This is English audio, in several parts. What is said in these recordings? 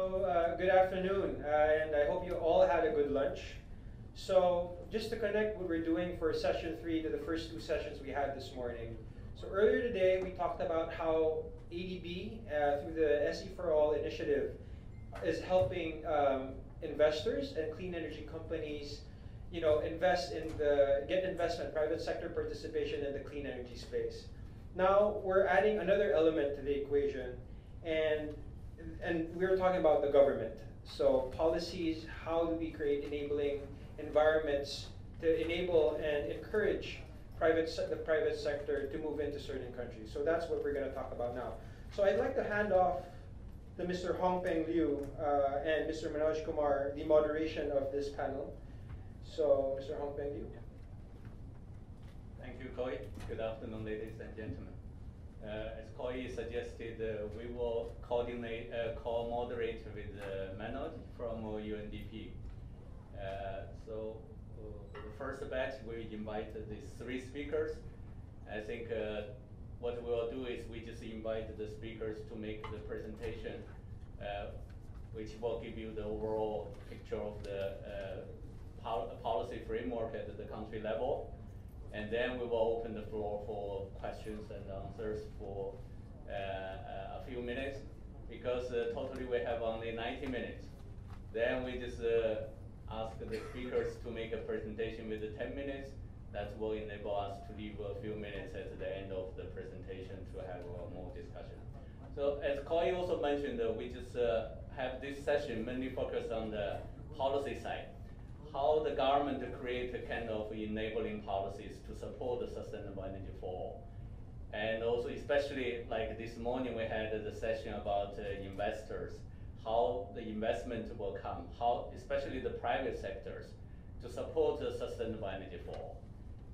Good afternoon, and I hope you all had a good lunch. So, just to connect what we're doing for session 3 to the first 2 sessions we had this morning. So earlier today, we talked about how ADB, through the SE4All initiative, is helping investors and clean energy companies, get investment, private sector participation in the clean energy space. Now, we're adding another element to the equation, and we're talking about the government. So policies, how do we create enabling environments to enable and encourage the private sector to move into certain countries. So that's what we're going to talk about now. So I'd like to hand off to Mr. Hong Peng Liu and Mr. Manoj Kumar the moderation of this panel. So Mr. Hong Peng Liu. Thank you, Koi. Good afternoon, ladies and gentlemen. As Koi suggested, we will co-moderate with Manoj from UNDP. The first batch, we invited these 3 speakers. I think what we'll do is we just invite the speakers to make the presentation, which will give you the overall picture of the policy framework at the country level. And then we will open the floor for questions and answers for a few minutes, because totally we have only 90 minutes. Then we just ask the speakers to make a presentation with 10 minutes. That will enable us to leave a few minutes at the end of the presentation to have more discussion. So as Koi also mentioned, we just have this session mainly focused on the policy side. How the government create a kind of enabling policies to support the sustainable energy for all. And also especially like this morning we had the session about investors, how the investment will come, how especially the private sectors to support the sustainable energy for all.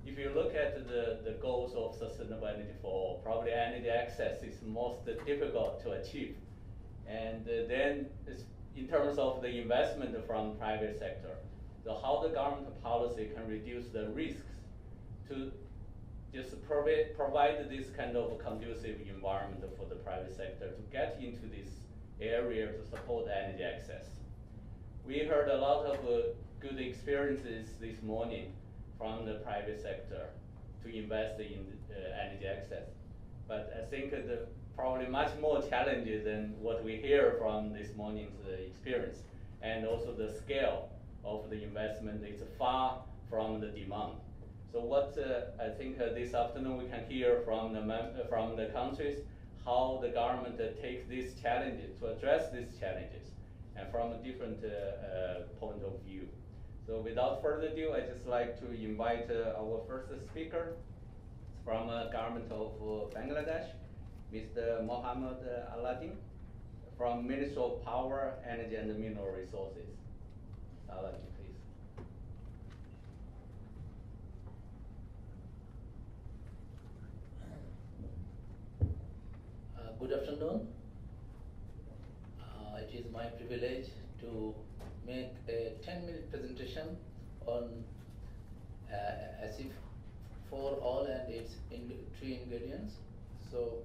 If you look at the goals of sustainable energy for all, probably energy access is most difficult to achieve. And then it's in terms of the investment from private sector. So how the government policy can reduce the risks to just provide this kind of conducive environment for the private sector to get into this area to support energy access. We heard a lot of good experiences this morning from the private sector to invest in energy access. But I think probably much more challenging than what we hear from this morning's experience, and also the scale of the investment is far from the demand. So what I think this afternoon we can hear from the countries, how the government takes these challenges, to address these challenges, and from a different point of view. So without further ado, I'd just like to invite our first speaker from government of Bangladesh, Mr. Mohammed Aladdin, from Ministry of Power, Energy and Mineral Resources. Aladdin, please. Good afternoon. It is my privilege to make a 10-minute presentation on SE4All and its 3 ingredients. So,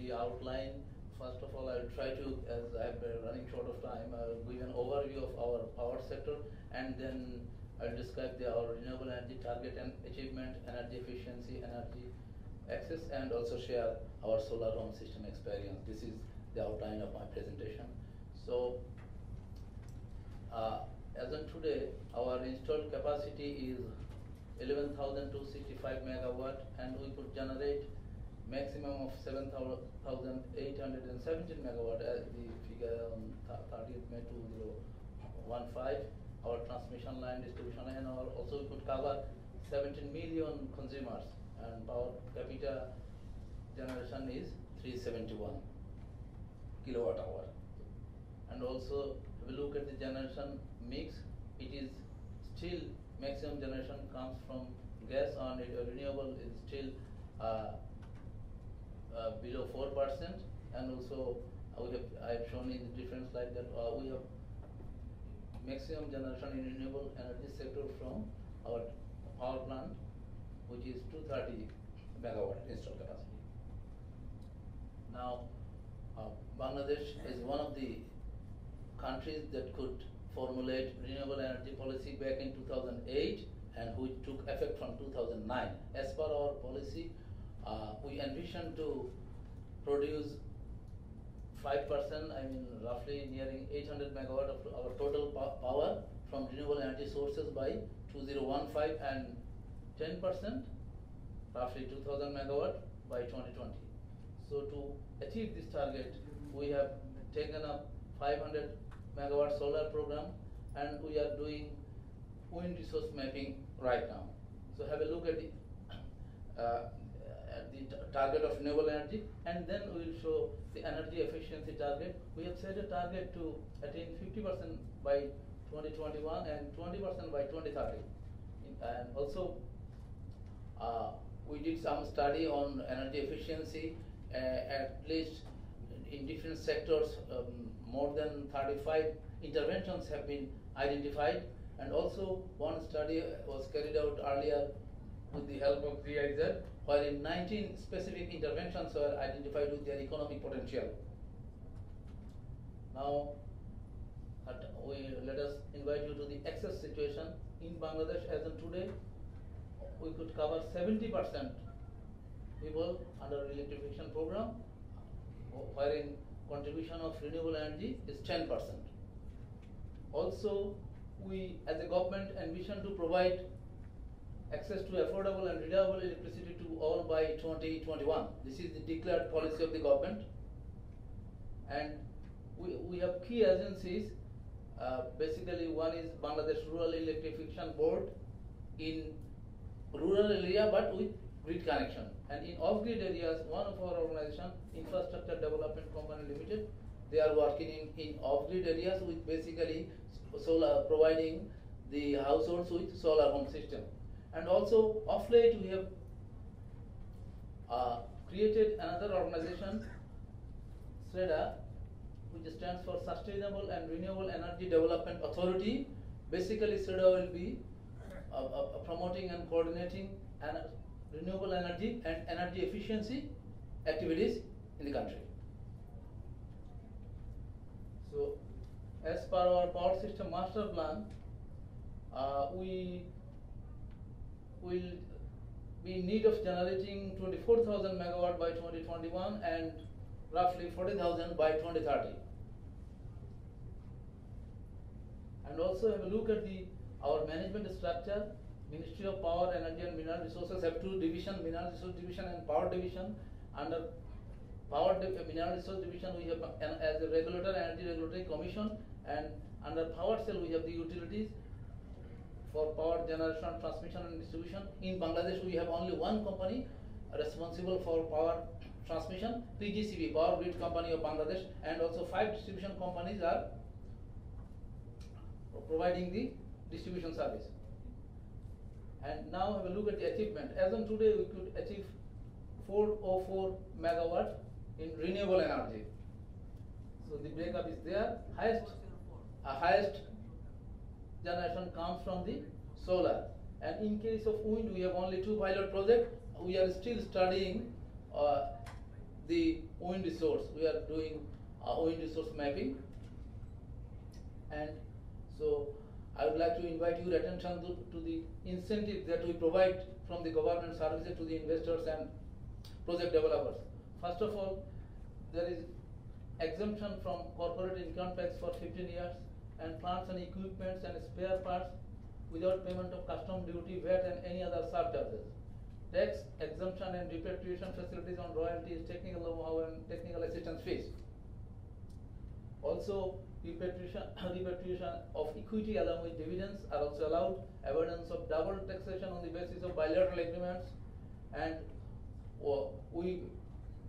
the outline, first of all, I will try to, as I am running short of time, I will give an overview of our power sector, and then I will describe our renewable energy target and achievement, energy efficiency, energy access, and also share our solar home system experience. This is the outline of my presentation. So, as of today, our installed capacity is 11,265 megawatt, and we could generate maximum of 7,817 megawatt as the figure on 30th May 2015. Our transmission line, distribution line, and also we could cover 17 million consumers, and power capita generation is 371 kilowatt hour. And also, if we look at the generation mix, it is still maximum generation comes from gas, and renewable is still below 4%, and also I have shown in the different slide that we have maximum generation in renewable energy sector from our power plant, which is 230 megawatt installed capacity. Now, Bangladesh is one of the countries that could formulate renewable energy policy back in 2008 and which took effect from 2009. As per our policy, we envision to produce 5%, I mean roughly nearing 800 megawatt of our total power from renewable energy sources by 2015 and 10%, roughly 2000 megawatt by 2020. So to achieve this target, we have taken up 500 megawatt solar program and we are doing wind resource mapping right now. So have a look at the target of renewable energy, and then we will show the energy efficiency target. We have set a target to attain 50% by 2021 and 20% by 2030. And also, we did some study on energy efficiency, at least in different sectors, more than 35 interventions have been identified, and also one study was carried out earlier with the help of GIZ, wherein 19 specific interventions were identified with their economic potential. Now, let us invite you to the access situation in Bangladesh. As of today, we could cover 70% people under electrification program, wherein contribution of renewable energy is 10%. Also, we as a government envision to provide access to affordable and reliable electricity to all by 2021. This is the declared policy of the government. And we have key agencies. Basically, one is Bangladesh Rural Electrification Board in rural area but with grid connection. And in off-grid areas, one of our organization, Infrastructure Development Company Limited, they are working in off-grid areas with basically solar, providing the households with solar home system. And also, of late, we have created another organization, SEDA, which stands for Sustainable and Renewable Energy Development Authority. Basically, SEDA will be promoting and coordinating renewable energy and energy efficiency activities in the country. So, as per our power system master plan, we will be in need of generating 24,000 megawatt by 2021 and roughly 40,000 by 2030. And also have a look at our management structure. Ministry of Power, Energy and Mineral Resources have two divisions, Mineral Resource Division and Power Division. Under Mineral Resource Division, we have as a regulator, Energy Regulatory Commission, and under Power Cell, we have the utilities for power generation, transmission and distribution. In Bangladesh, we have only one company responsible for power transmission, PGCB, Power Grid Company of Bangladesh, and also 5 distribution companies are providing the distribution service. And now have a look at the achievement. As on today, we could achieve 404 megawatt in renewable energy. So the breakup is there. Highest generation comes from the solar. And in case of wind, we have only 2 pilot projects. We are still studying the wind resource. We are doing wind resource mapping. And so I would like to invite your attention to the incentive that we provide from the government services to the investors and project developers. First of all, there is exemption from corporate income tax for 15 years and plants and equipments and spare parts without payment of custom duty, VAT and any other surcharges. Tax exemption and repatriation facilities on royalties, technical know-how and technical assistance fees. Also, repatriation of equity along with dividends are also allowed. Avoidance of double taxation on the basis of bilateral agreements, and we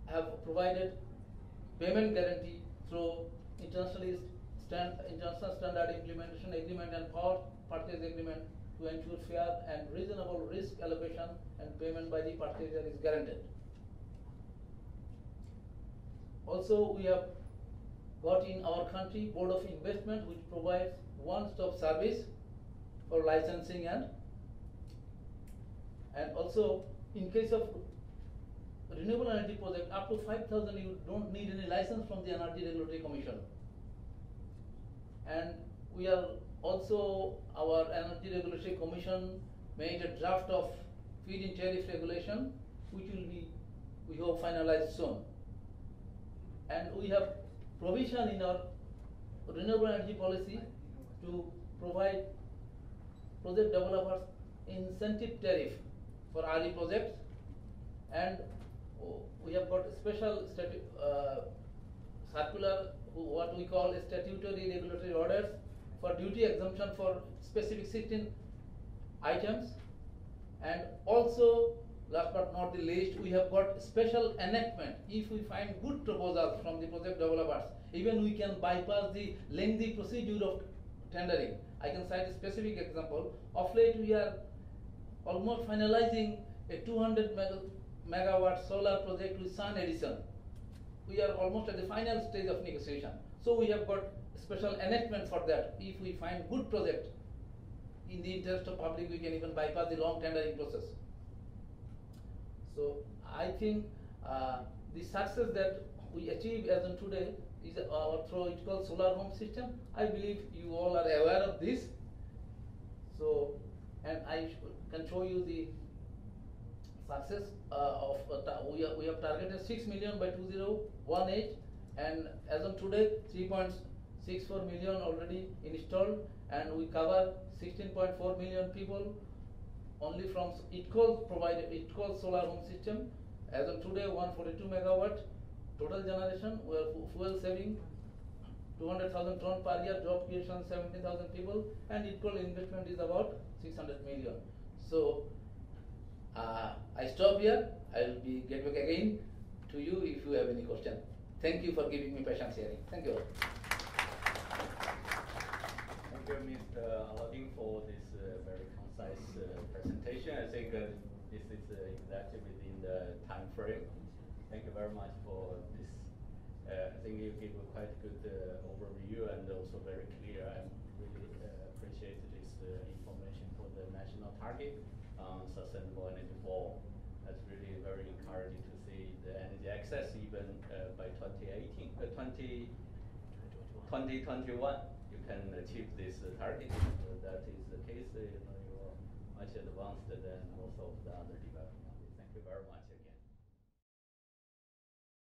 have provided payment guarantee through international standard implementation agreement and power purchase agreement to ensure fair and reasonable risk allocation and payment by the purchaser is guaranteed. Also, we have got in our country Board of Investment, which provides one-stop service for licensing and And also, in case of renewable energy project, up to 5,000, you don't need any license from the Energy Regulatory Commission. And we are also, our Energy Regulatory Commission made a draft of feed-in tariff regulation, which will be, we hope, finalized soon. And we have provision in our renewable energy policy to provide project developers incentive tariff for RE projects, and we have got special circular, what we call statutory regulatory orders for duty exemption for specific 16 items. And also, last but not the least, we have got special enactment. If we find good proposals from the project developers, even we can bypass the lengthy procedure of tendering. I can cite a specific example. Of late, we are almost finalizing a 200 megawatt solar project with Sun Edison. We are almost at the final stage of negotiation. So we have got special enactment for that. If we find good project, in the interest of public, we can even bypass the long tendering process. So I think the success that we achieve as on today is our through it called solar home system. I believe you all are aware of this. So, and I can show you the success we have targeted 6 million by 2018, and as of today 3.64 million already installed, and we cover 16.4 million people only from ITCOL provided ITCOL solar home system. As of today, 142 megawatt total generation. We are fuel saving 200,000 ton per year, job creation 17,000 people, and ITCOL investment is about 600 million. So I stop here. I will get back again to you if you have any question. Thank you for giving me patience hearing. Thank you. Thank you, Mr. Aladdin, for this very concise presentation. I think this is exactly within the time frame. Thank you very much for this. I think you gave a quite good overview and also very clear. I really appreciate this information for the national target on sustainable energy for. That's really very encouraging to see the energy access even by 2021 you can achieve this target. That is the case. You are much advanced than most of the other developing countries. Thank you very much.